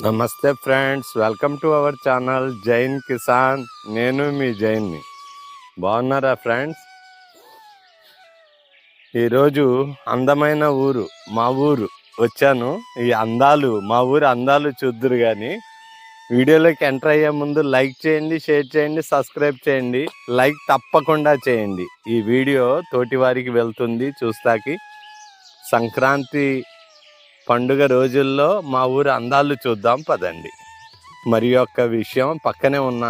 నమస్తే friends, welcome to our channel Jain Kisan. నేను మీ జైన్ని. బాగున్నారా ఫ్రెండ్స్? ఈరోజు అందమైన ఊరు, మా ఊరు వచ్చాను. ఈ అందాలు, మా ఊరు అందాలు చూద్దురు. కానీ వీడియోలోకి ఎంటర్ అయ్యే ముందు లైక్ చేయండి, షేర్ చేయండి, సబ్స్క్రైబ్ చేయండి. లైక్ తప్పకుండా చేయండి. ఈ వీడియో తోటి వారికి వెళ్తుంది చూస్తాకి. సంక్రాంతి పండుగ రోజుల్లో మా ఊరు అందాలు చూద్దాం పదండి. మరి యొక్క విషయం, పక్కనే ఉన్న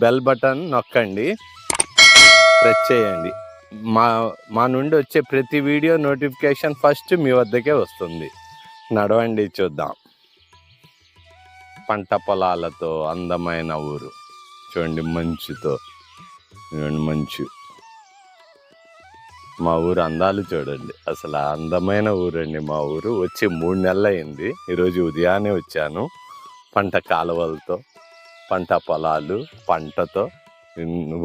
బెల్ బటన్ నొక్కండి, ప్రెస్ చేయండి. మా నుండి వచ్చే ప్రతి వీడియో నోటిఫికేషన్ ఫస్ట్ మీ వద్దకే వస్తుంది. నడవండి, చూద్దాం. పంట పొలాలతో అందమైన ఊరు చూడండి, మంచుతో. చూడండి మంచు. మా ఊరు అందాలు చూడండి. అసలు అందమైన ఊరండి మా ఊరు. వచ్చి 3 నెలలు అయింది. ఈరోజు ఉదయాన్నే వచ్చాను. పంట కాలువలతో, పంట పొలాలు, పంటతో,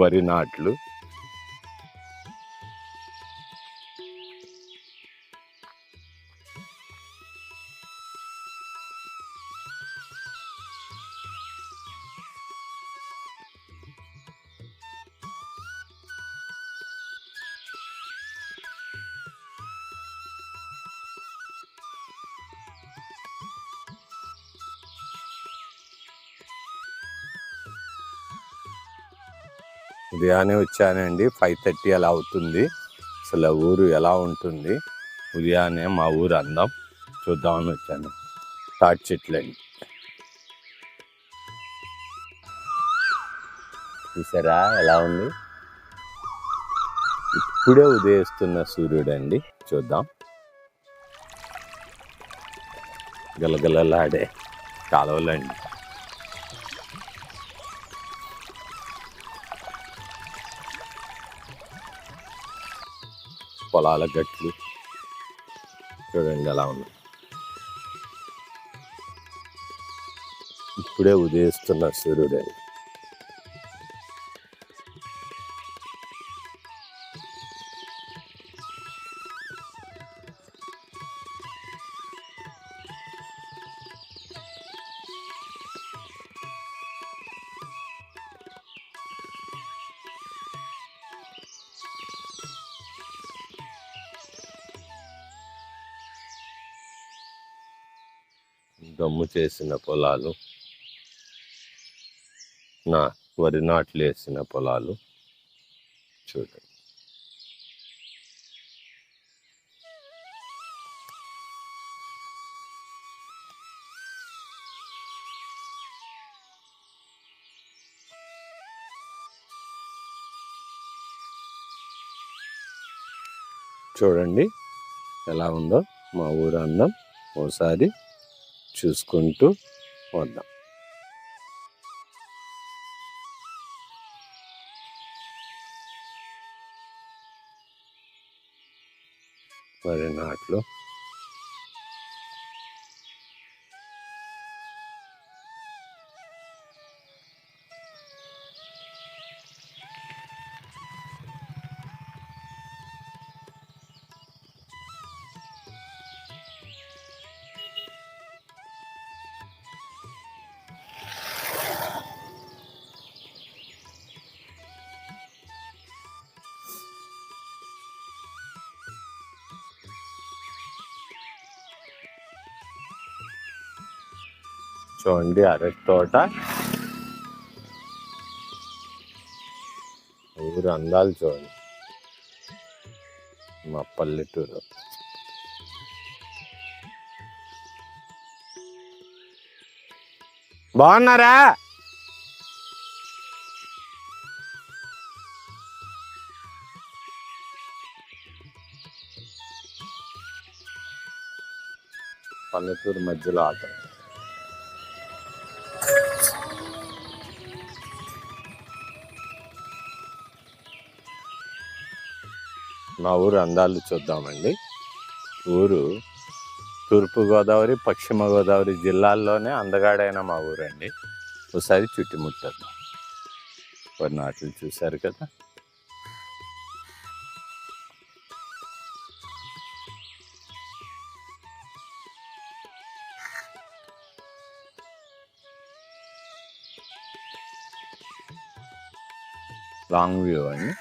వరి నాట్లు. ఉదయాన్నే వచ్చానండి. 5:30 అలా అవుతుంది. అసలు ఊరు ఎలా ఉంటుంది ఉదయాన్నే, మా ఊరు అందం చూద్దామని వచ్చాను. తాటి చెట్లండి, చూసారా ఎలా ఉంది? ఇప్పుడే ఉదయిస్తున్న సూర్యుడు అండి. చూద్దాం. గలగలలాడే కాలువలండి. పొలాల గట్లు చూడండి ఎలా ఉంది. ఇప్పుడే ఉదయిస్తున్న సూర్యుడు. దమ్ము చేసిన పొలాలు, వరి నాట్లు వేసిన పొలాలు చూడండి. చూడండి ఎలా ఉందో మా ఊరు అందం. ఓసారి చూసుకుంటూ వద్దాం. వరి నాట్లు, చూడండి అరటి తోట. ఊరు అందాలు చూడండి. మా పల్లెటూరు. బాగున్నారా? పల్లెటూరు మధ్యలో ఆట. మా ఊరు అందాలు చూద్దామండి. ఊరు తూర్పుగోదావరి, పశ్చిమ గోదావరి జిల్లాల్లోనే అందగాడైన మా ఊరండి. ఒకసారి చుట్టుముట్టద్దాం. వరి నాట్లు చూశారు కదా. లాంగ్ వ్యూ అండి.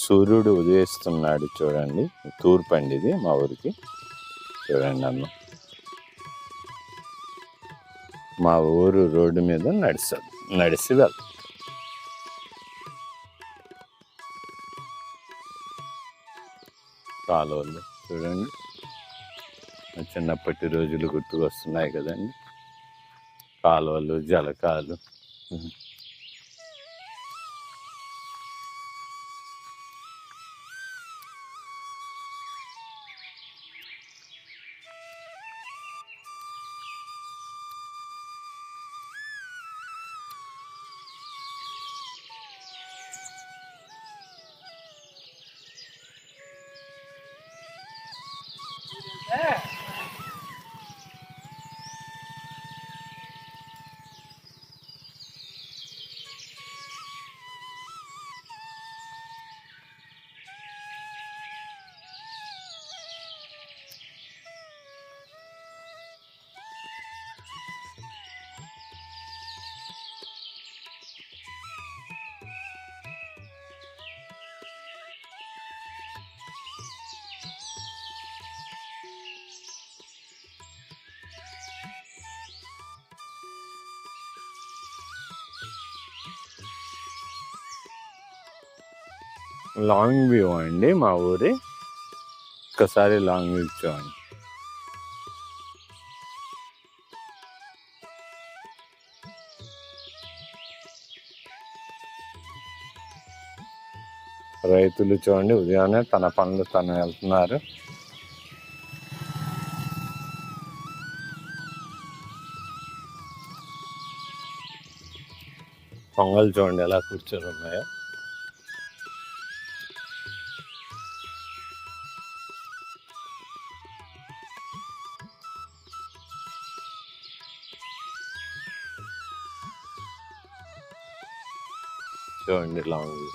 సూర్యుడు ఉదయిస్తున్నాడు చూడండి. తూర్పు అండి ఇది మా ఊరికి. చూడండి అమ్మ, మా ఊరు రోడ్డు మీద నడిచి వెళ్తాం. కాలువలు చూడండి, చిన్నప్పటి రోజులు గుర్తుకొస్తున్నాయి కదండి. కాలువలు, జలకాలు. లాంగ్ వ్యూ అండి మా ఊరి. ఒక్కసారి లాంగ్ వ్యూ చూడండి. రైతులు చూడండి, ఉదయాన్నే తన పనులు తను వెళ్తున్నారు. పొంగల్ చూడండి ఎలా కూర్చొని ఉన్నాయో. చూడండి లాంగ్ వ్యూ.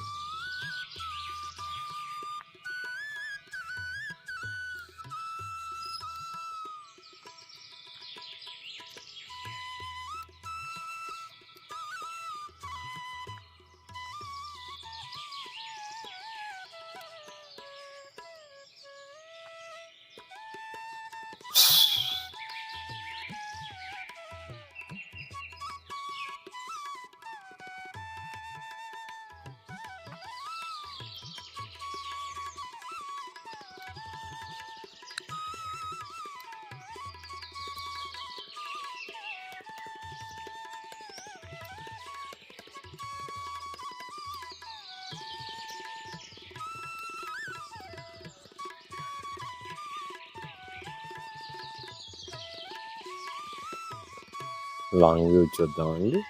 లాంగ్ వ్యూ చూద్దామండి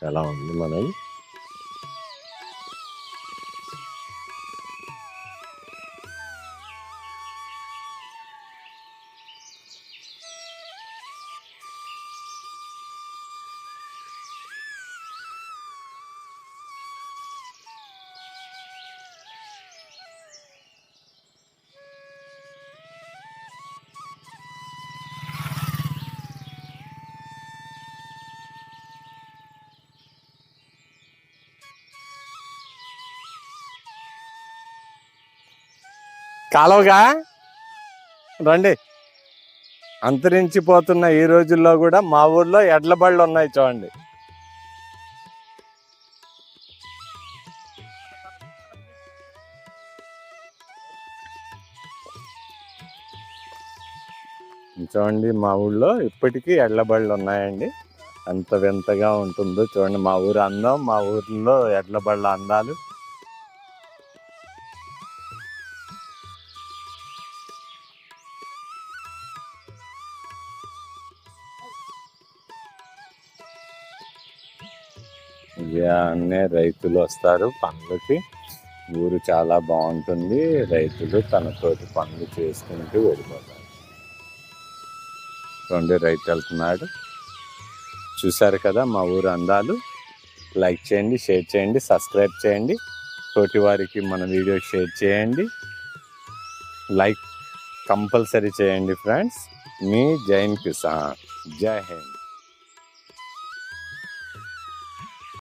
ఎలా ఉంది మనది. కాలువగా రండి. అంతరించిపోతున్న ఈ రోజుల్లో కూడా మా ఊర్లో ఎడ్ల బళ్ళు ఉన్నాయి చూడండి. చూడండి మా ఊళ్ళో ఇప్పటికీ ఎడ్ల బళ్ళు ఉన్నాయండి. ఎంత వింతగా ఉంటుందో చూడండి మా ఊరు అందం, మా ఊర్లో ఎడ్ల బళ్ళ అందాలు. ఉదయాన్నే రైతులు వస్తారు పనులకి. ఊరు చాలా బాగుంటుంది. రైతులు తన తోటి పనులు చేసుకుంటూ వెళ్ళిపోతారు. చూడండి రైతు వెళ్తున్నాడు. చూశారు కదా మా ఊరు అందాలు. లైక్ చేయండి, షేర్ చేయండి, సబ్స్క్రైబ్ చేయండి. తోటి వారికి మన వీడియో షేర్ చేయండి. లైక్ కంపల్సరీ చేయండి ఫ్రెండ్స్. మీ జైన్ కిసాన్. జై హింద్.